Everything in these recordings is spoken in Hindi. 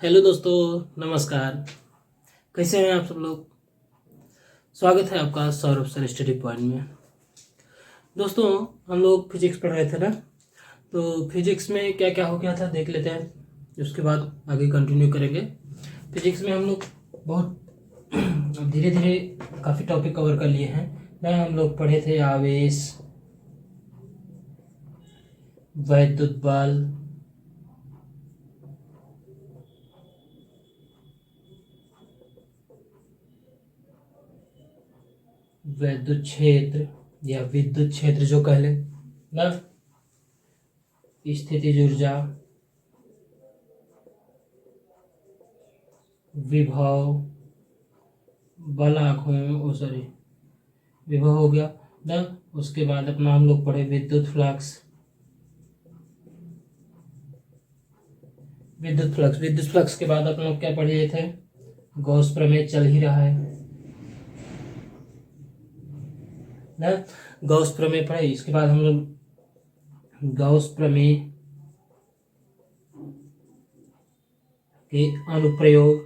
हेलो दोस्तों, नमस्कार। कैसे हैं आप सब लोग। स्वागत है आपका सौरभ सर स्टडी पॉइंट में। दोस्तों, हम लोग फिजिक्स पढ़ रहे थे ना, तो फिजिक्स में क्या क्या हो गया था देख लेते हैं, उसके बाद आगे कंटिन्यू करेंगे। फिजिक्स में हम लोग बहुत धीरे धीरे काफ़ी टॉपिक कवर कर लिए हैं ना। हम लोग पढ़े थे आवेश, वैद्युत बल, वैद्युत क्षेत्र या विद्युत क्षेत्र जो कह लें ना, स्थितिज ऊर्जा, विभव, बल आघूर्ण, सॉरी विभव हो गया ना। उसके बाद अपना हम लोग पढ़े विद्युत फ्लक्स। विद्युत फ्लक्स के बाद अपन लोग क्या पढ़े थे, गॉस प्रमेय चल ही रहा है ना। गॉस प्रमेय पढ़े, इसके बाद हम लोग गॉस प्रमेय के अनुप्रयोग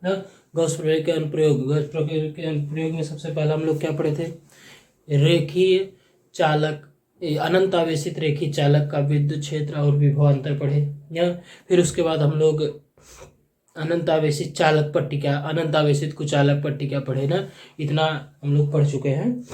ना। गॉस प्रमेय के अनुप्रयोग में सबसे पहला हम लोग क्या पढ़े थे, रेखीय चालक, अनंत आवेशित रेखीय चालक का विद्युत क्षेत्र और विभवांतर पढ़े या। फिर उसके बाद हम लोग अनंत आवेशित चालक पट्टिका, अनंत आवेशित कुचालक पट्टिका पढ़े ना। इतना हम लोग पढ़ चुके हैं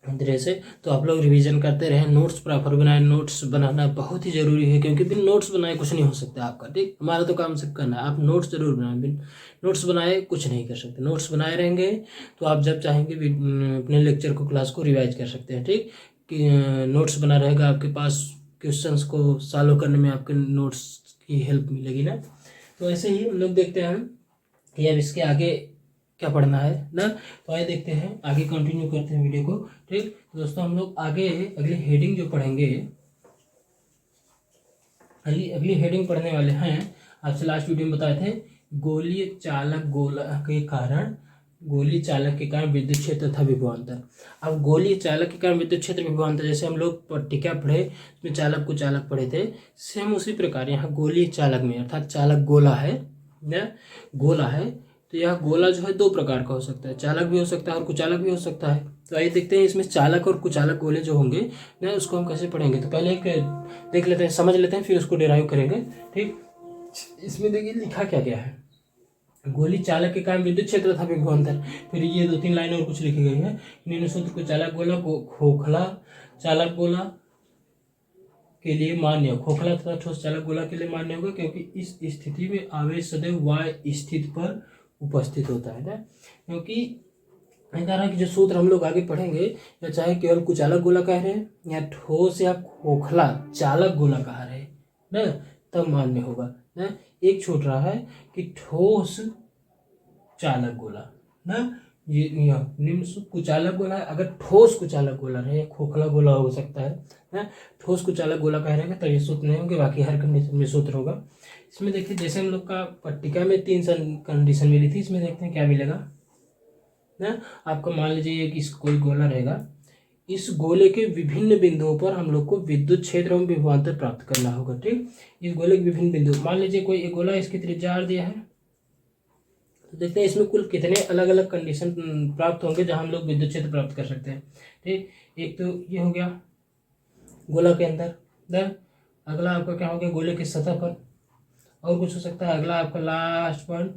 धीरे से। तो आप लोग रिवीजन करते रहें, नोट्स प्रॉपर बनाए। नोट्स बनाना बहुत ही जरूरी है, क्योंकि बिन नोट्स बनाए कुछ नहीं हो सकता आपका। ठीक, हमारा तो काम सब करना है, आप नोट्स जरूर बनाएं। बिन नोट्स बनाए कुछ नहीं कर सकते। नोट्स बनाए रहेंगे तो आप जब चाहेंगे अपने लेक्चर को, क्लास को रिवाइज कर सकते हैं। ठीक, कि नोट्स बना रहेगा आपके पास, क्वेश्चंस को सॉल्व करने में आपके नोट्स की हेल्प मिलेगी ना। तो ऐसे ही हम लोग देखते हैं कि अब इसके आगे क्या पढ़ना है ना। तो आइए देखते हैं, आगे कंटिन्यू करते हैं वीडियो को। ठीक दोस्तों, हम लोग आगे अगली हेडिंग जो पढ़ेंगे, अगली हेडिंग पढ़ने वाले हैं। आपसे लास्ट वीडियो में बताए थे, गोलीय चालक गोला के कारण, गोलीय चालक के कारण विद्युत क्षेत्र तथा विभवांतर। अब गोलीय चालक के कारण विद्युत क्षेत्र विभवांतर, जैसे हम लोग पट्टिका पढ़े उसमें चालक को चालक पढ़े थे, सेम उसी प्रकार यहाँ गोलीय चालक में, अर्थात चालक गोला है ना, गोला है। तो यह गोला जो है दो प्रकार का हो सकता है, चालक भी हो सकता है और कुचालक भी हो सकता है। तो आइए देखते हैं इसमें चालक और कुचालक गोले जो होंगे ना, उसको हम कैसे पढ़ेंगे। तो पहले एक देख लेते हैं, समझ लेते हैं, फिर उसको डिराइव करेंगे। ठीक, इसमें देखिए लिखा क्या गया है, गोली चालक के कारण विद्युत क्षेत्र तथा विभवांतर। फिर ये 2-3 लाइन और कुछ लिखी गई है। निम्न सूत्र को चालक गोला को खोखला चालक गोला के लिए मान्य, खोखला तथा ठोस चालक गोला के लिए मान्य होगा, क्योंकि इस स्थिति में आवेश सदैव y स्थिति पर उपस्थित होता है ना। क्योंकि कि जो सूत्र हम लोग आगे पढ़ेंगे, या चाहे केवल कुचालक गोला कह रहे हैं या ठोस या खोखला चालक गोला कह रहे हैं ना, तब मान्य होगा ना। एक छूट रहा है कि ठोस चालक गोला ना, ये निम्न कुचालक गोला, अगर ठोस कुचालक गोला रहे, खोखला गोला हो सकता है ना। ठोस कुचालक गोला कह रहे हैं तब ये सूत्र नहीं होंगे, बाकी हर कंडीशन में सूत्र होगा। इसमें देखिए, जैसे हम लोग का पट्टिका में 3 कंडीशन मिली थी, इसमें देखते हैं क्या मिलेगा ना। आपको मान लीजिए कि कोई गोला रहेगा, इस गोले के विभिन्न बिंदुओं पर हम लोग को विद्युत क्षेत्र एवं विभवांतर प्राप्त करना होगा। ठीक, इस गोले के विभिन्न बिंदु, मान लीजिए कोई एक गोला, इसकी त्रिज्या r दिया है, तो देखते हैं इसमें कुल कितने अलग अलग कंडीशन प्राप्त होंगे जहां हम लोग विद्युत क्षेत्र प्राप्त कर सकते हैं। ठीक, एक तो ये हो गया गोला के अंदर, देन अगला आपका क्या हो गया, गोले की सतह पर, और कुछ हो सकता है। अगला आपका लास्ट पॉइंट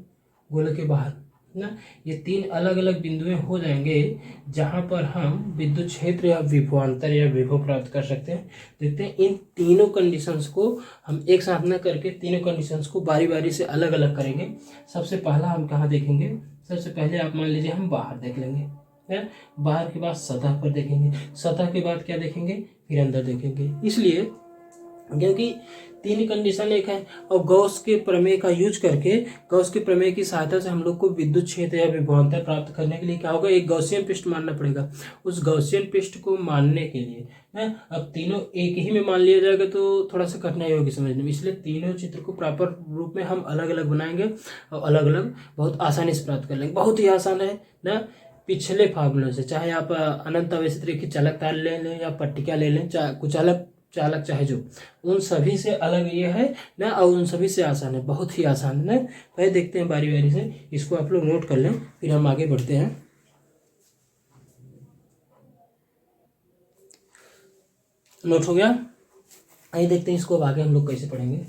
गोले के बाहर ना। ये 3 अलग अलग बिंदुएं हो जाएंगे जहां पर हम विद्युत क्षेत्र या विभवांतर या विभव प्राप्त कर सकते हैं। देखते हैं इन तीनों कंडीशंस को हम एक साथ न करके तीनों कंडीशंस को बारी बारी से अलग अलग करेंगे। सबसे पहला हम कहाँ देखेंगे, सबसे पहले आप मान लीजिए हम बाहर देख लेंगे, बाहर के बाद सतह पर देखेंगे, सतह के बाद क्या देखेंगे, फिर अंदर देखेंगे। इसलिए क्योंकि 3 कंडीशन एक है, और गॉस के प्रमेय का यूज करके, गॉस के प्रमेय की सहायता से हम लोग को विद्युत क्षेत्र या विभवांतर प्राप्त करने के लिए क्या होगा, एक गॉसियन पृष्ठ मानना पड़ेगा। उस गॉसियन पृष्ठ को मानने के लिए अब तीनों एक ही में मान लिया जाएगा तो थोड़ा सा कठिनाई होगी समझने में, इसलिए तीनों चित्र को प्रॉपर रूप में हम अलग अलग बनाएंगे और अलग अलग बहुत आसानी से प्राप्त कर लेंगे। बहुत ही आसान है ना। पिछले फार्मूले से, चाहे आप अनंत आवेशित रेखीय चालक तार ले लें या पट्टिका ले लें, कुचालक चालक चाहे जो, उन सभी से अलग ये है ना, और उन सभी से आसान है, बहुत ही आसान है ना। पहले देखते हैं बारी बारी से, इसको आप लोग नोट कर लें, फिर हम आगे बढ़ते हैं। नोट हो गया? आइए देखते हैं इसको अब आगे हम लोग कैसे पढ़ेंगे।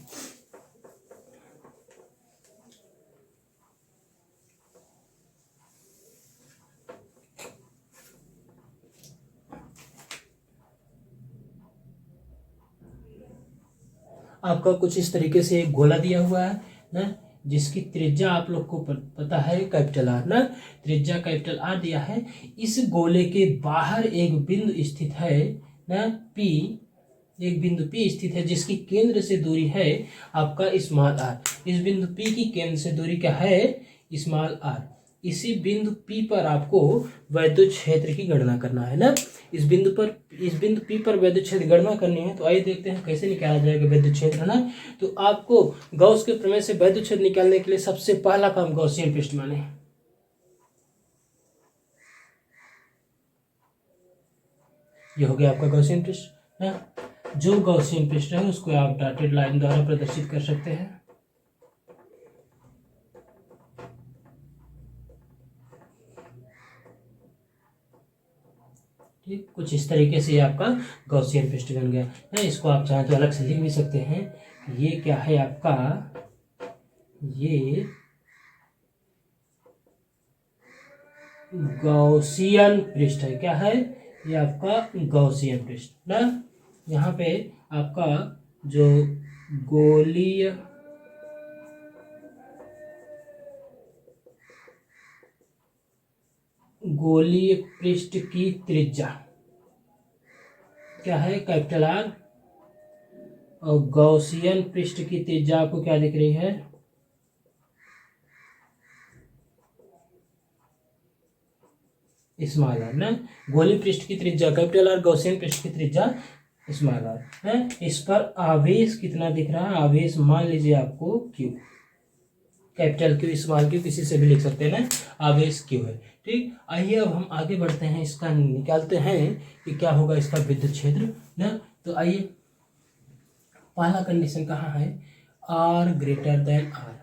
आपका कुछ इस तरीके से एक गोला दिया हुआ है ना, जिसकी त्रिज्या आप लोग को पता है कैपिटल आर ना, त्रिज्या कैपिटल आर दिया है। इस गोले के बाहर एक बिंदु स्थित है ना, पी, एक बिंदु पी स्थित है जिसकी केंद्र से दूरी है आपका स्मॉल आर। इस बिंदु पी की केंद्र से दूरी क्या है? Small R. इसी बिंदु पी पर आपको वैद्युत क्षेत्र की गणना करना है ना। इस बिंदु पी पर वैद्युत क्षेत्र गणना करनी है, तो आइए देखते हैं कैसे निकाला जाएगा वैद्युत क्षेत्र ना। तो आपको गॉस के प्रमेय से वैद्युत क्षेत्र निकालने के लिए सबसे पहला काम गॉसियन पृष्ठ माने। ये हो गया आपका गॉसियन पृष्ठ ना। जो गॉसियन पृष्ठ है उसको आप डॉटेड लाइन द्वारा प्रदर्शित कर सकते हैं। ठीक, कुछ इस तरीके से आपका गॉसियन पृष्ठ बन गया है। इसको आप चाहें तो अलग से लिख भी सकते हैं। ये क्या है आपका? ये गॉसियन पृष्ठ है। क्या है ये? आपका गॉसियन पृष्ठ ना। यहाँ पे आपका जो गोलीय पृष्ठ की त्रिज्या क्या है? Capital R. और गॉसियन पृष्ठ की त्रिज्या आपको क्या दिख रही है? स्मॉल आर ना। गोलीय पृष्ठ की त्रिज्या कैपिटल आर, गॉसियन पृष्ठ की त्रिज्या स्मॉल आर है। इस पर आवेश कितना दिख रहा है? आवेश मान लीजिए आपको Q, capital Q, small Q, किसी से भी लिख सकते हैं ना, आवेश क्यू है। ठीक, आइए अब हम आगे बढ़ते हैं, इसका निकालते हैं कि क्या होगा इसका विद्युत क्षेत्र ना। तो आइए, पहला कंडीशन कहाँ है? R greater than R.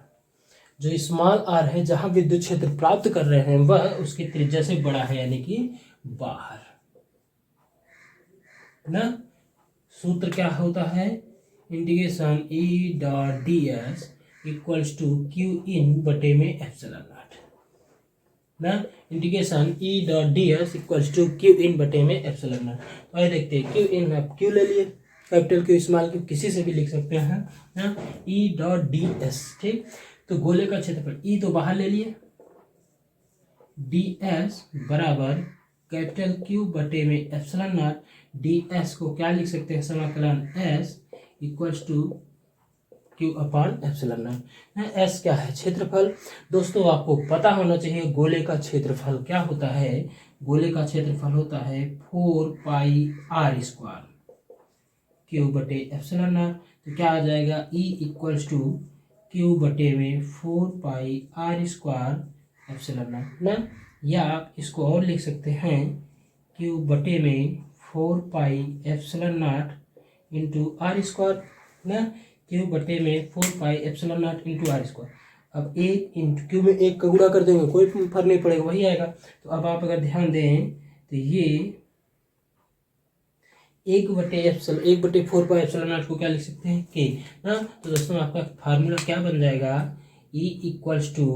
जो स्मॉल आर है, जहां विद्युत क्षेत्र प्राप्त कर रहे हैं वह उसकी त्रिज्या से बड़ा है, यानी कि बाहर ना। सूत्र क्या होता है? Integration E dot D S equals to Q in बटे में एप्सिलॉन नॉट ना। Integration E dot D S equals to Q in बटे में एप्सिलॉन नॉट। तो आइए देखते हैं, क्यू इन आप क्यू ले लिए, कैपिटल क्यू स्मॉल क्यू किसी से भी लिख सकते हैं ना। ई डॉट डी एस, ठीक। तो गोले का क्षेत्रफल ई तो बाहर ले लिए, डी एस बराबर कैपिटल क्यू बटे में एप्सिलॉन नॉट। डी एस को क्या लिख सकते हैं? समाकलन S equals to Q upon epsilon naught. S क्या है? क्षेत्रफल। दोस्तों आपको पता होना चाहिए गोले का क्षेत्रफल क्या होता है। गोले का क्षेत्रफल होता है 4 पाई आर स्क्वायर क्यू बटे एप्सिलॉन नॉट। तो क्या आ जाएगा? ई इक्वल्स टू क्यू बटे में 4 pi R square epsilon nought ना। या आप इसको और लिख सकते हैं, क्यू बटे में 4 pi epsilon naught into R square ना। क्यू बटे में 4 pi epsilon naught into R square. अब एक इंटू क्यू में एक का गुणा कर देंगे, कोई फर्क नहीं पड़ेगा, वही आएगा। तो अब आप अगर ध्यान दें तो ये 1 बटे 4 पाई एप्सिलॉन नॉट को क्या लिख सकते हैं? के ना। तो दोस्तों आपका फार्मूला क्या बन जाएगा? E equals to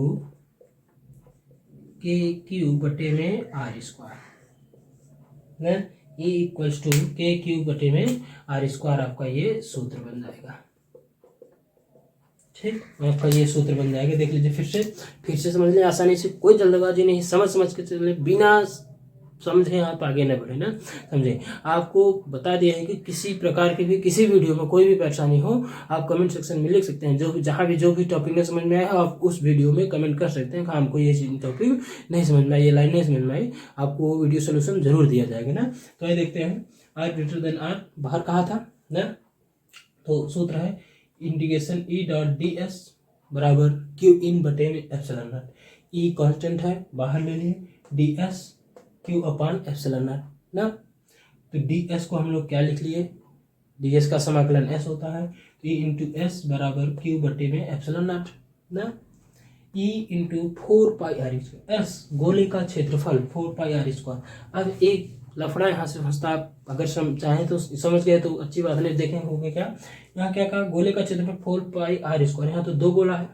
K Q बटे में आर स्क्वायर ना। E equals to K Q बटे में आर स्क्वायर आपका ये सूत्र बन जाएगा। ठीक, आपका ये सूत्र बन जाएगा। देख लीजिए फिर से समझ लें आसानी से, कोई जल्दबाजी नहीं, समझ के चले, बिना समझे आप आगे न बढ़े ना। समझे? आपको बता दिया है कि किसी प्रकार की भी किसी वीडियो में कोई भी परेशानी हो आप कमेंट सेक्शन में लिख सकते हैं। जो भी टॉपिक नहीं समझ में आया आप उस वीडियो में कमेंट कर सकते हैं कि हमको ये टॉपिक नहीं समझ में आई, ये लाइन नहीं समझ में आई, आपको वीडियो सोल्यूशन जरूर दिया जाएगा ना। तो ये देखते हैं, आर ग्रेटर देन आर बाहर कहा था ना। तो सूत्र है integration E dot D S बराबर क्यू इन बटे में एप्सिलॉन नॉट। ई कांस्टेंट है, बाहर ले लिए, D S Q upon epsilon nought ना। तो डी एस को हम लोग क्या लिख लिए? ds का समाकलन s होता है, तो e इंटू एस बराबर क्यू बटे में एप्सिलॉन नॉट ना, e इंटू 4πr²। s गोले का क्षेत्रफल 4πr²। अब एक लफड़ा यहाँ से फंसता, आप अगर चाहें तो समझ गए तो अच्छी बात है, देखें होंगे क्या यहाँ क्या कहा, गोले का क्षेत्रफल 4πr²। यहाँ तो दो गोला है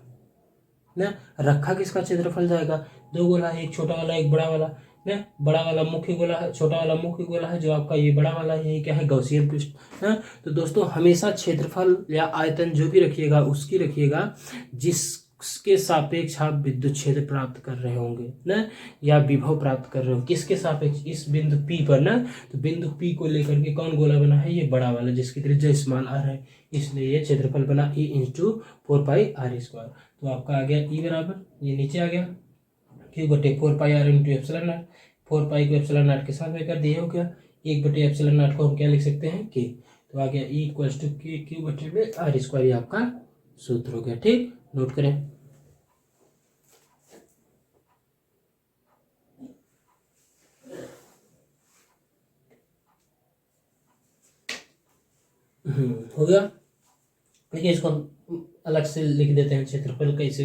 ना, रखा किसका क्षेत्रफल जाएगा, दो गोला है, एक छोटा वाला एक बड़ा वाला ना, बड़ा वाला मुख्य गोला है, छोटा वाला मुख्य गोला है, जो आपका ये बड़ा वाला है, ये क्या है, गौसियन पृष्ठ ना। तो दोस्तों हमेशा क्षेत्रफल या आयतन जो भी रखिएगा उसकी रखिएगा जिसके सापेक्ष आप विद्युत क्षेत्र प्राप्त कर रहे होंगे ना, या विभव प्राप्त कर रहे हो, किसके सापेक्ष, इस बिंदु P पर ना। तो बिंदु P को लेकर के कौन गोला बना है, ये बड़ा वाला जिसकी त्रिज्या स्मॉल r है, इसलिए ये क्षेत्रफल बना e इंटू 4πr²। तो आपका आ गया e बराबर, ये नीचे आ गया क्यू बटे 4πr इंटू एप्सिलॉन नॉट। 4π को एप्सिलॉन नॉट के साथ में कर दिए हो क्या, 1 बटे एप्सिलॉन नॉट को हम क्या लिख सकते हैं, के। तो आ गया e equals to K Q बटे में r², ये आपका सूत्र हो गया। ठीक, नोट करें। हो गया। देखिए इसको अलग से लिख देते हैं, क्षेत्रफल कैसे,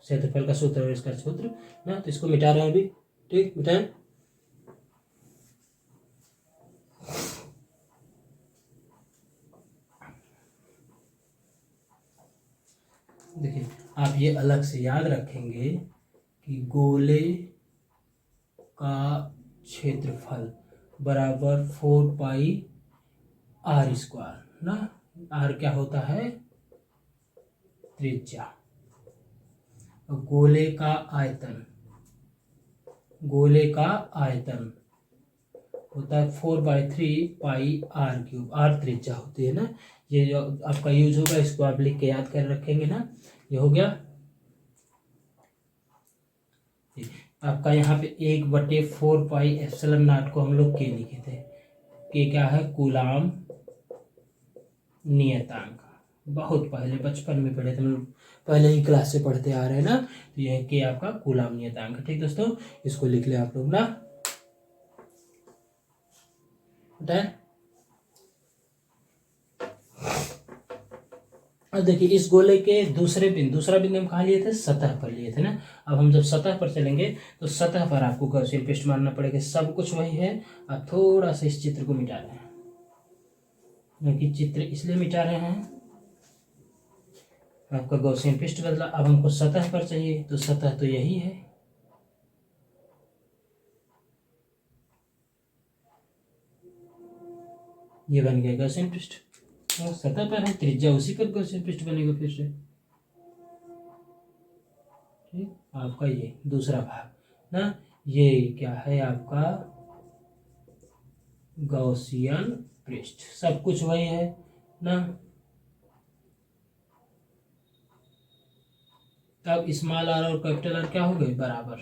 क्षेत्रफल का सूत्र है इसका सूत्र ना। तो इसको मिटा रहे हैं अभी, ठीक, मिटाएं। देखिए आप ये अलग से याद रखेंगे कि गोले का क्षेत्रफल बराबर 4πr² ना, r क्या होता है, त्रिज्या। गोले का आयतन, गोले का आयतन होता है 4/3πr³, r त्रिज्या होती है ना। ये जो आपका यूज होगा इसको आप लिख के याद कर रखेंगे ना। ये हो गया आपका, यहाँ पे 1/4πε0 को हम लोग के लिखे थे, के क्या है, कूलाम नियतांक। बहुत पहले बचपन में पढ़े थे हम लोग, पहले ही क्लास से पढ़ते आ रहे हैं ना। तो यह के आपका कूलाम नियतांक है। ठीक दोस्तों, इसको लिख ले आप लोग ना। अब देखिए इस गोले के दूसरा बिंदु हम कहाँ लिए थे, सतह पर लिए थे ना। अब हम जब सतह पर चलेंगे तो सतह पर आपको गॉसियन पृष्ठ मानना पड़ेगा। सब कुछ वही है, अब थोड़ा सा इस चित्र को मिटा रहे हैं, क्योंकि चित्र इसलिए मिटा रहे हैं, आपका गॉसियन पृष्ठ बदला। अब हमको सतह पर चाहिए, तो सतह तो यही है, ये बन गया गॉसियन पृष्ठ। तो सतह पर है, त्रिज्या उसी पर गॉसियन पृष्ठ बनेगा फिर से। ठीक, आपका ये दूसरा भाग ना, ये क्या है आपका गॉसियन पृष्ठ। सब कुछ वही है ना। अब स्मॉल आर और कैपिटल आर क्या हो गए, बराबर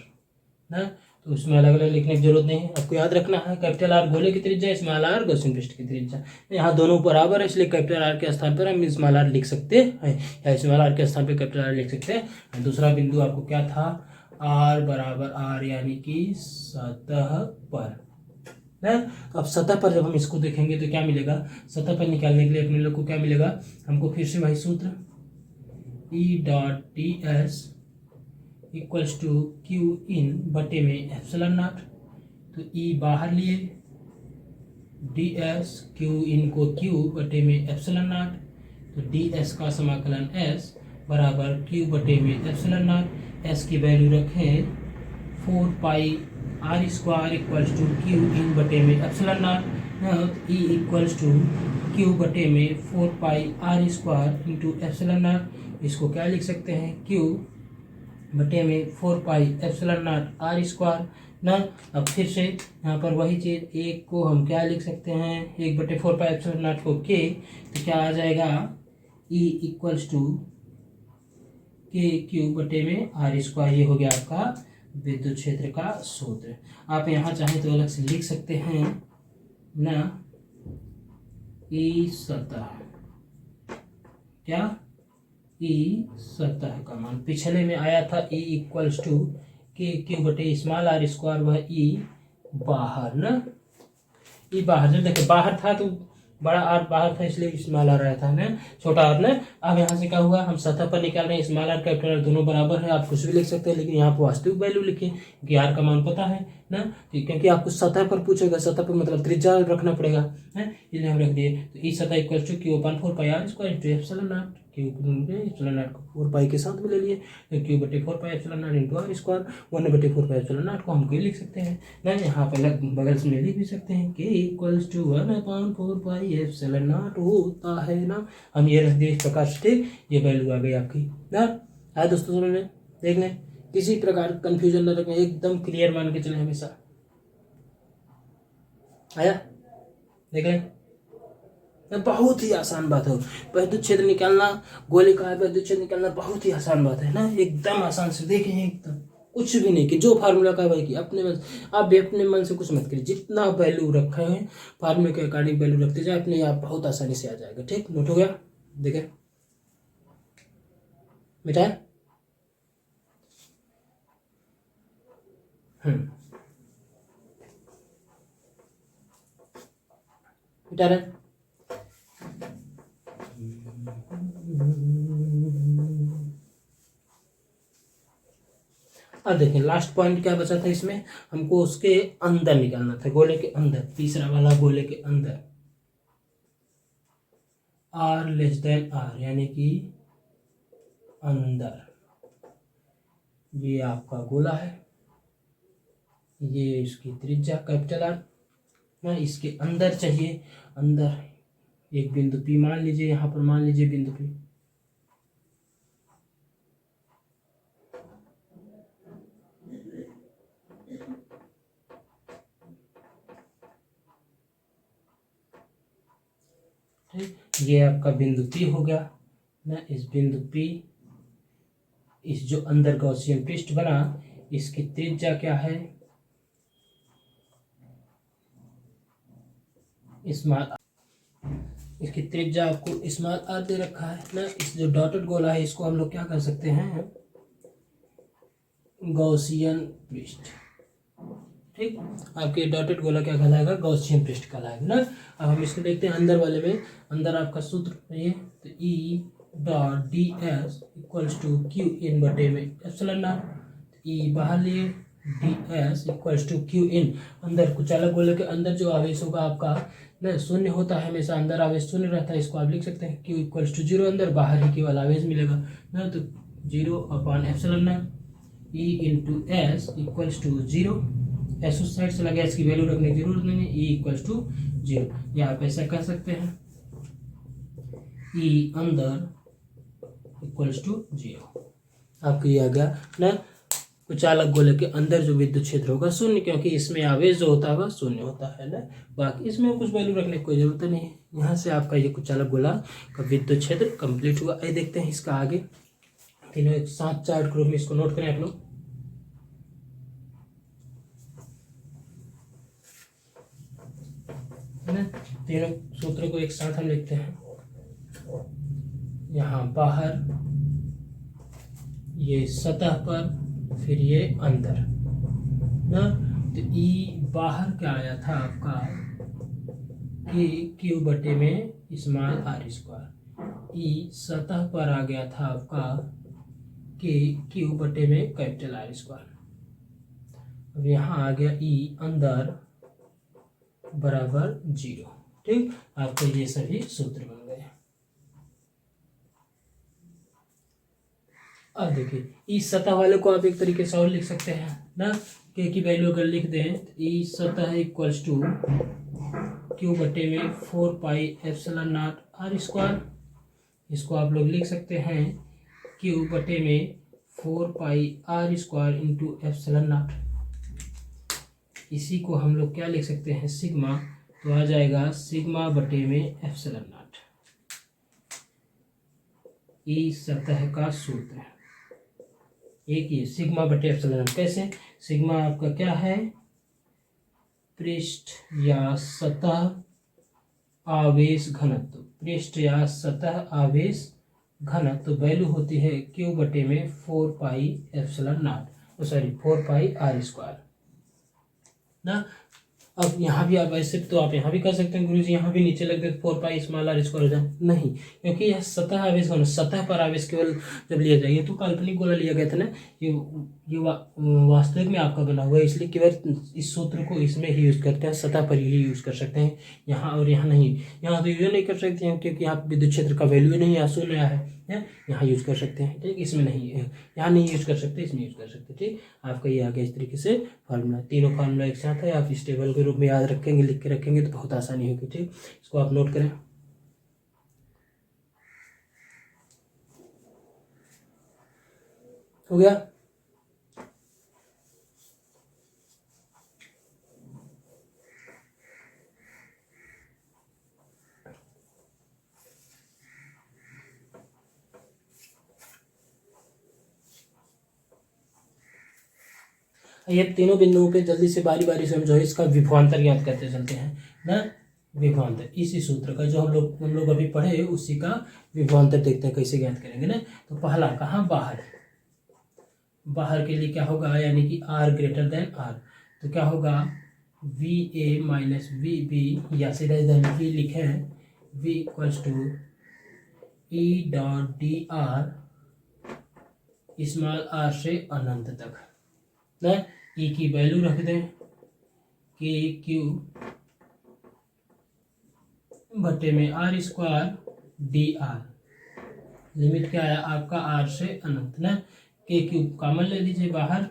ना। तो उसमें अलग अलग लिखने की जरूरत नहीं है, आपको याद रखना है कैपिटल आर गोले की त्रिज्या, स्मॉल आर गॉसियन पृष्ठ की त्रिज्या। यहाँ दोनों बराबर है, इसलिए कैपिटल आर के स्थान पर हम स्मॉल आर लिख सकते हैं, या स्मॉल आर के स्थान पर कैपिटल आर लिख सकते हैं। दूसरा बिंदु आपको क्या था, आर बराबर आर, यानी कि सतह पर है। तो अब सतह पर जब हम इसको देखेंगे तो क्या मिलेगा, सतह पर निकालने के लिए अपने लोग को क्या मिलेगा, हमको फिर से वही सूत्र E.ds equals to Q in बटे में एप्सिलॉन नॉट। तो E बाहर लिए, ds क्यू इन को Q बटे में एप्सिलॉन नॉट। तो ds का समाकलन s बराबर Q बटे में एप्सिलॉन नॉट। s की वैल्यू रखें 4πr² इक्वल्स टू Q इन बटे में epsilon naught. E equals to Q बटे में 4πr² इंटू एप्सिलॉन नॉट। इसको क्या लिख सकते हैं, Q बटे में 4πε0r² ना। अब फिर से यहाँ पर वही चीज़, एक को हम क्या लिख सकते हैं, 1/4πε0 को k, तो क्या आ जाएगा, E equals to K Q बटे में r²। ये हो गया आपका विद्युत क्षेत्र का सूत्र। आप यहाँ चाहें तो अलग से लिख सकते हैं ना, E सतह, क्या E सतह का मान पिछले में आया था E equals to K Q बटे स्मॉल r², वह E बाहर ना, E बाहर। जब देखो बाहर था तो बड़ा आर बाहर था इसलिए स्मॉल आर आया था ना, छोटा आर ना। अब यहाँ से क्या हुआ, हम सतह पर निकाल रहे हैं, स्मॉल आर कैपिटल आर दोनों बराबर है, आप कुछ भी लिख सकते हैं, लेकिन यहाँ पर वास्तविक वैल्यू लिखिए कि आर का मान पता है ना, क्योंकि आपको सतह पर पूछेगा, सतह पर मतलब त्रिज्या रखना पड़ेगा है, इसलिए हम रख दिए। तो ई सतह equal to Q upon 4πr² into epsilon naught, Q epsilon naught को 4 पाई के साथ में ले लिए, तो क्यू बटे 4 pi epsilon naught into R square 1/4 pi epsilon naught को हम क्यों लिख सकते हैं ना, यहाँ पर अलग बगल में लिख भी सकते हैं K equals to 1/4 pi epsilon naught होता है ना। हम ये रख दिए इस प्रकार से, ठीक, ये वैल्यू आ गई आपकी ना। आया दोस्तों समझ में, देख लें, किसी प्रकार कंफ्यूजन न रखें, एकदम क्लियर मान के चलें हमेशा। आया, देख लें, बहुत ही आसान बात है। विद्युत क्षेत्र निकालना, गोले का विद्युत क्षेत्र निकालना बहुत ही आसान बात है ना, एकदम आसान से। देखें एकदम कुछ भी नहीं कि जो फार्मूला का भाई कि अपने मन, आप भी अपने मन से कुछ मत करिए, जितना वैल्यू रखे हैं फार्मूले के अकॉर्डिंग वैल्यू रखते जाए, अपने आप बहुत आसानी से आ जाएगा। ठीक, नोट हो गया, देखें बेटा। बेटा रहे, अब देखें लास्ट पॉइंट क्या बचा था इसमें, हमको उसके अंदर निकालना था, गोले के अंदर, तीसरा वाला गोले के अंदर आर लेस देन आर, यानी कि अंदर। ये आपका गोला है, ये इसकी त्रिज्या कैपिटल आर ना, इसके अंदर चाहिए, अंदर एक बिंदु पी मान लीजिए, यहाँ पर मान लीजिए बिंदु पी, ये आपका बिंदु पी हो गया ना। इस बिंदु पी, इस जो अंदर गॉसियन पृष्ठ बना, इसकी त्रिज्या क्या है, स्मॉल, इसकी त्रिज्या आपको स्मॉल आर दे रखा है ना। इस जो डॉटेड गोला है इसको हम लोग क्या कर सकते हैं, गॉसियन पृष्ठ। ठीक, आपके डॉटेड गोला क्या कहलाएगा, गॉसियन पृष्ठ कहलाएगा ना। अब हम इसको देखते हैं अंदर वाले में, अंदर आपका सूत्र ये, तो E dot D S equals to Q in बटे में एप्सिलॉन नॉट, ई बाहर लिए, D S equals to Q in, अंदर कुचालक गोले के अंदर जो आवेश होगा आपका ना, शून्य होता है हमेशा, अंदर आवेश शून्य रहता है, इसको आप लिख सकते हैं क्यू इक्वल्स टू 0, अंदर, बाहर ही केवल आवेश मिलेगा ना, तो 0 epsilon not E into S equals to 0, S उस साइड से लगा, इसकी वैल्यू रखने की जरूरत नहीं है, ई इक्वल्स टू 0, या आप ऐसा कर सकते हैं ई अंदर इक्वल्स टू 0। आपको ये आ गया ना, कुचालक गोले के अंदर जो विद्युत क्षेत्र होगा शून्य, क्योंकि इसमें आवेश जो होता है शून्य होता है ना, बाकी इसमें कुछ वैल्यू रखने की कोई जरूरत नहीं है। यहाँ से आपका ये कुचालक गोला का विद्युत क्षेत्र कंप्लीट हुआ। ये देखते हैं इसका आगे, तीनों एक साथ चार्ट ग्रुप में, इसको नोट करें आप लोग, है ना। तीनों सूत्रों को एक साथ हम लिखते हैं, यहाँ बाहर, ये सतह पर, फिर ये अंदर ना। तो ई बाहर क्या आया था आपका, कि क्यू बटे में स्मॉल आर स्क्वायर, ई सतह पर आ गया था आपका कि क्यू बटे में कैपिटल आर स्क्वायर। अब यहाँ आ गया ई अंदर बराबर 0। ठीक, आपको ये सभी सूत्र बन गए। अब देखिए इस सतह वाले को आप एक तरीके से और लिख सकते हैं ना, के की वैल्यू अगर लिख दें तो ई सतह इक्वल्स टू क्यू बटे में 4 pi epsilon naught R square, इसको आप लोग लिख सकते हैं क्यू बटे में 4 pi R square into epsilon nought. इसी को हम लोग क्या लिख सकते हैं, सिग्मा, तो आ जाएगा सिग्मा बटे में एप्सिलॉन नॉट, ई सतह का सूत्र है। एक ये सिग्मा बटे एप्सिलॉन नॉट, कैसे, सिग्मा आपका क्या है, पृष्ठ या सतह आवेश घनत्व, पृष्ठ या सतह आवेश घनत्व, वैल्यू होती है क्यू बटे में 4 pi epsilon naught, sorry 4 pi R square ना। अब यहाँ भी आप ऐसे तो आप यहाँ भी कर सकते हैं गुरुजी, यहाँ भी नीचे लग दे 4 पाई स्मॉल आर स्क्वायर हो जाए, नहीं, क्योंकि यह सतह आवेश होना, सतह पर आवेश केवल जब लिया जाए, ये तो काल्पनिक गोला लिया गया था ना, वास्तविक में आपका बना हुआ है, इसलिए केवल इस सूत्र को इसमें ही यूज करते हैं, सतह पर ही यूज कर सकते हैं, यहाँ और यहाँ नहीं, यहाँ तो यूज नहीं कर सकते हैं क्योंकि यहाँ विद्युत क्षेत्र का वैल्यू नहीं है, शून्य है, यहाँ यूज कर सकते हैं, ठीक, इसमें नहीं है, यहाँ नहीं यूज कर सकते, इसमें यूज कर सकते, ठीक। आपका ये आ गया इस तरीके से फार्मूला, तीनों फार्मूला एक साथ है, आप इस टेबल के रूप में याद रखेंगे, लिख के रखेंगे तो बहुत आसानी होगी, ठीक। इसको आप नोट करें। हो गया। ये तीनों बिंदुओं पे जल्दी से बारी बारी से हम जो है इसका विभवांतर ज्ञात करते चलते हैं ना, विभवांतर इसी सूत्र का जो हम लोग अभी पढ़े उसी का विभवांतर देखते हैं कैसे ज्ञात करेंगे ना। तो पहला कहाँ, बाहर, बाहर के लिए क्या होगा, यानी कि r ग्रेटर देन r, तो क्या होगा VA माइनस VB, या सीधा इधर V लिखे हैं, V equals to E dot D R small r से अनंत तक ना, E की वैल्यू रख दें KQ बटे में r स्क्वायर dr, लिमिट क्या है आपका r से अनंत ना, KQ कॉमन ले लीजिए बाहर,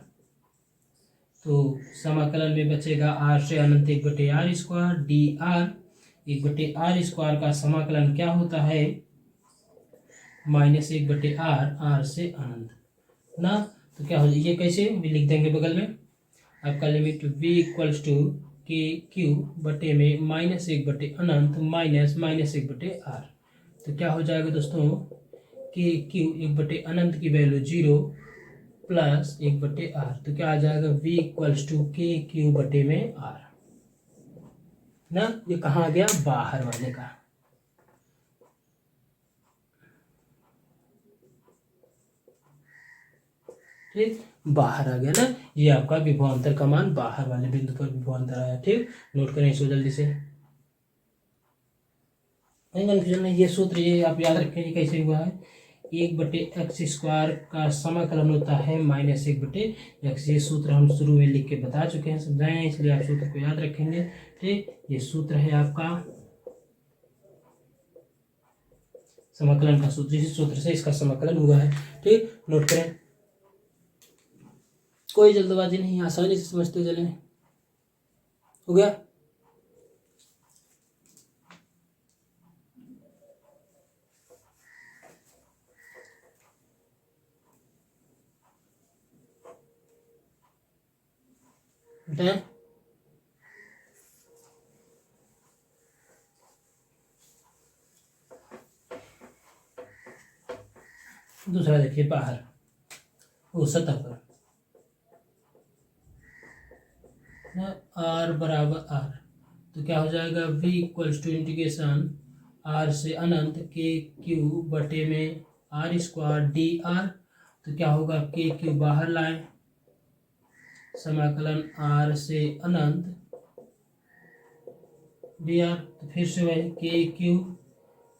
तो समाकलन में बचेगा r से अनंत 1/r square dr, 1/r square का समाकलन क्या होता है -1/r, r से अनंत ना, तो क्या हो जाए, ये कैसे भी लिख देंगे बगल में, आपका limit v equals to KQ बटे में -1 अनंत माइनस -1/r, तो क्या हो जाएगा दोस्तों, KQ 1 अनंत की वैल्यू 0 प्लस 1/r, तो क्या आ जाएगा v इक्वल्स टू KQ बटे में r ना। ये कहाँ आ गया, बाहर वाले का, ठीक, बाहर आ गया ना, ये आपका विभवांतर का मान बाहर वाले बिंदु पर विभवांतर आया, ठीक। नोट करें इसको जल्दी से, कन्फ्यूजन नहीं, ये सूत्र ये आप याद रखेंगे कैसे हुआ है, 1/x स्क्वायर का समाकलन होता है -1/x, ये सूत्र हम शुरू में लिख के बता चुके हैं, समझाए हैं, इसलिए आप सूत्र को याद रखेंगे, ठीक। ये सूत्र है आपका समाकलन का सूत्र, इसी सूत्र से इसका समाकलन हुआ है, ठीक। नोट करें, कोई जल्दबाजी नहीं, आसानी से समझते चले। हो गया, बताएं। दूसरा देखिए, बाहर वो सतह पर r बराबर r, तो क्या हो जाएगा v equals to integration r से अनंत KQ बटे में r स्क्वायर dr, तो क्या होगा KQ बाहर लाए, समाकलन r से अनंत dr, तो फिर से वही KQ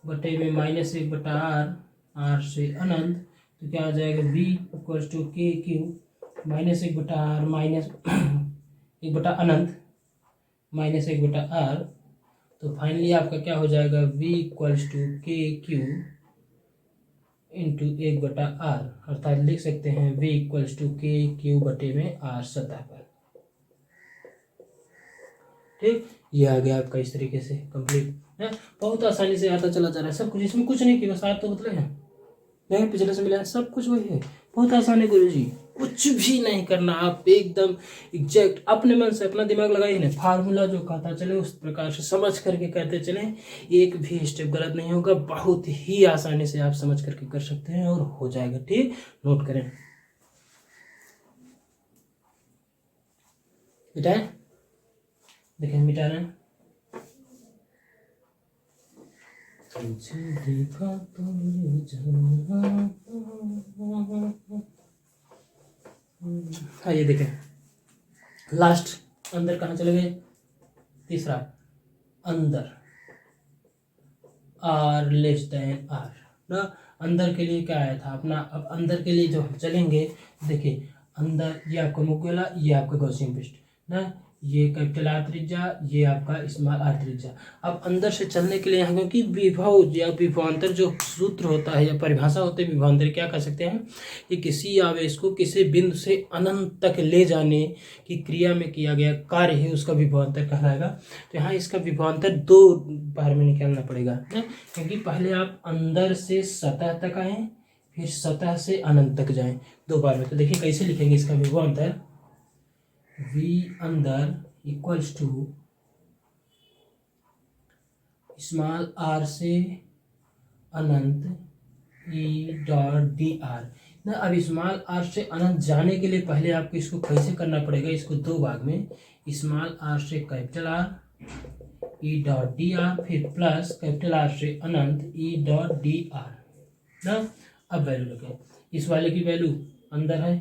बटे में -1/r, r से अनंत, तो क्या आ जाएगा v equals to KQ -1/r minus 1/अनंत -1/r, तो फाइनली आपका क्या हो जाएगा v equals to KQ into 1/r, अर्थात लिख सकते हैं v इक्वल्स टू KQ बटे में r सतह पर, ठीक। ये आ गया आपका इस तरीके से कंप्लीट है, बहुत आसानी से आता चला जा रहा है सब कुछ, इसमें कुछ नहीं किया, बस आप तो बदले हैं नहीं, पिछले से मिला सब कुछ वही है, बहुत आसान है गुरुजी, कुछ भी नहीं करना, आप एकदम एग्जैक्ट अपने मन से अपना दिमाग लगाइए ना, फार्मूला जो कहता चले उस प्रकार से समझ करके कहते चले, एक भी स्टेप गलत नहीं होगा, बहुत ही आसानी से आप समझ करके कर सकते हैं और हो जाएगा, ठीक। नोट करें, मिटाएं, देखें मिटा रहे हैं, देखा तो हाँ, ये देखें लास्ट अंदर कहाँ चले गए, तीसरा अंदर, आर लेस देन आर ना। अंदर के लिए क्या आया था अपना, अब अंदर के लिए जो हम चलेंगे, देखिए अंदर ये आपका मुकुला, ये आपका गॉसियन पृष्ठ ना, ये कैपिटल आर त्रिज्या, ये आपका स्मॉल आर त्रिज्या। अब अंदर से चलने के लिए यहाँ क्योंकि विभव या विभवांतर जो सूत्र होता है या परिभाषा होती है विभवांतर, क्या कह सकते हैं कि किसी आवेश को किसी बिंदु से अनंत तक ले जाने की क्रिया में किया गया कार्य है उसका विभवांतर कहलाएगा। तो यहाँ इसका विभवांतर दो बार में निकालना पड़ेगा ना, क्योंकि पहले आप अंदर से सतह तक आए, फिर सतह से अनंत तक जाएं, दो बार में। तो देखिए कैसे लिखेंगे इसका विभवांतर, v अंदर इक्वल्स टू स्मॉल r से अनंत e डॉट डी आर ना। अब स्मॉल r से अनंत जाने के लिए पहले आपको इसको कैसे करना पड़ेगा, इसको दो भाग में, स्मॉल r से capital R e dot D are, फिर प्लस कैपिटल R से अनंत e डॉट डी आर ना। अब वैल्यू लगे, इस वाले की वैल्यू अंदर है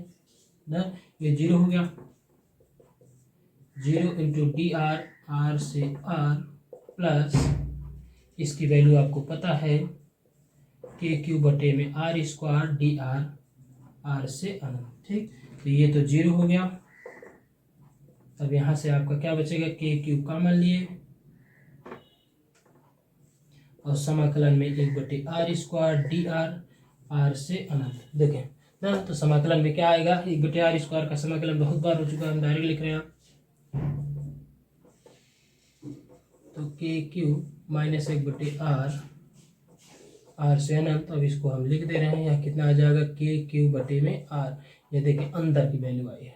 ना, ये 0 हो गया, 0 इंटू डी आर, आर से आर, प्लस इसकी वैल्यू आपको पता है के क्यू बटे में R square D R, R से अनंत। ठीक, तो ये तो 0 हो गया। अब यहाँ से आपका क्या बचेगा, के क्यू कॉमन लिए और समाकलन में 1 बटे R square D R, R से अनंत। देखें ना, तो समाकलन में क्या आएगा, 1 बटे आर स्क्वायर का समाकलन बहुत बार हो चुका है, हम डायरेक्ट लिख रहे हैं। तो के क्यू माइनस 1 बटे आर, आर से अनंत। अब इसको हम लिख दे रहे हैं, यहाँ कितना आ जाएगा, के क्यू बटे में आर। ये देखिए अंदर की वैल्यू आई है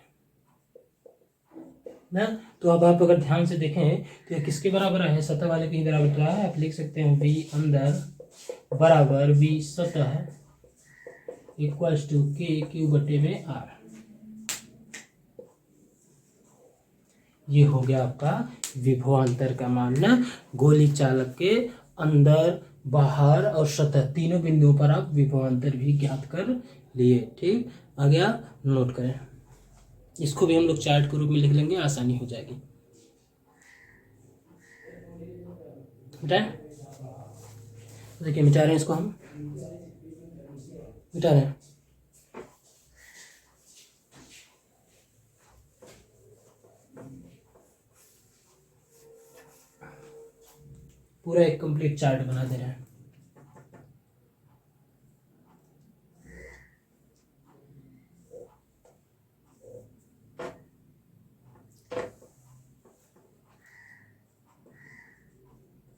ना। तो अब आप अगर ध्यान से देखें तो ये किसके बराबर है, सतह वाले के ही बराबर रहा है। आप लिख सकते हैं वी अंदर बराबर वी सतह इक्वल्स टू के क्यू बटे में आर। ये हो गया आपका विभवांतर का मान ना। गोली चालक के अंदर, बाहर और सतह तीनों बिंदुओं पर आप विभवांतर भी ज्ञात कर लिए। ठीक, आ गया, नोट करें। इसको भी हम लोग चार्ट के रूप में लिख लेंगे, आसानी हो जाएगी। देखिए मिटा रहे हैं इसको, हम मिटा रहे हैं। पूरा एक कंप्लीट चार्ट बना दे रहे हैं।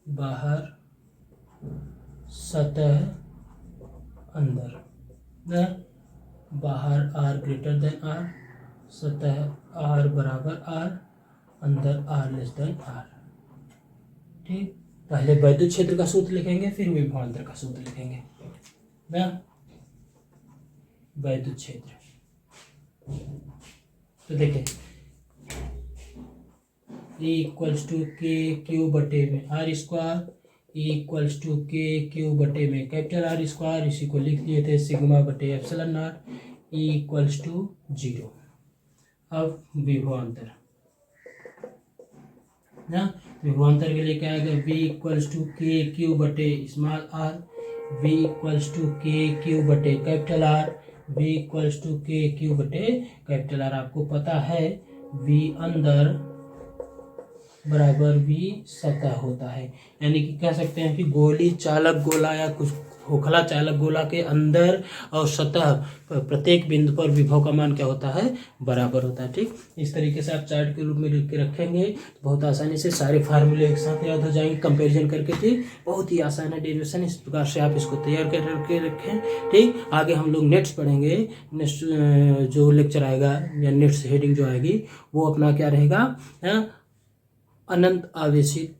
बाहर, सतह, अंदर ना। बाहर आर ग्रेटर देन आर, सतह आर बराबर आर, अंदर आर लेस देन आर। ठीक, पहले वैद्युत क्षेत्र का सूत्र लिखेंगे, फिर विभवांतर का सूत्र लिखेंगे ना। वैद्युत क्षेत्र, तो देखिए E equals to K Q बटे में R square, E equals to K Q बटे में कैपिटल आर स्क्वायर, इसी को लिख लिए थे सिग्मा बटे epsilon naught, E equals to 0। अब विभवांतर ना, विभवांतर के लिए क्या आएगा, V equals to K Q बटे small R, V equals to K Q बटे capital R, V equals to K Q बटे कैपिटल आर। आपको पता है V अंदर बराबर V सतह होता है, यानी कि कह सकते हैं कि गोली चालक गोला या कुछ खोखला चालक गोला के अंदर और सतह प्रत्येक बिंदु पर विभव का मान क्या होता है, बराबर होता है। ठीक, इस तरीके से आप चार्ट के रूप में लिख के रखेंगे तो बहुत आसानी से सारे फार्मूले एक साथ याद हो जाएंगे कंपैरिजन करके। ठीक, बहुत ही आसान है डेरिवेशन, इस प्रकार से आप इसको तैयार करके रखें। ठीक, आगे हम लोग नेट्स पढ़ेंगे, नेक्स्ट जो लेक्चर आएगा या नेट्स हेडिंग जो आएगी वो अपना क्या रहेगा, अनंत आवेशित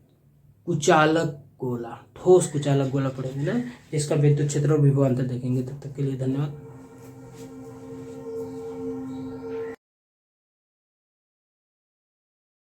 कुचालक गोला, ठोस कुचालक गोला पढ़ेंगे ना। इसका विद्युत क्षेत्र और विभवांतर देखेंगे। तब तक के लिए धन्यवाद।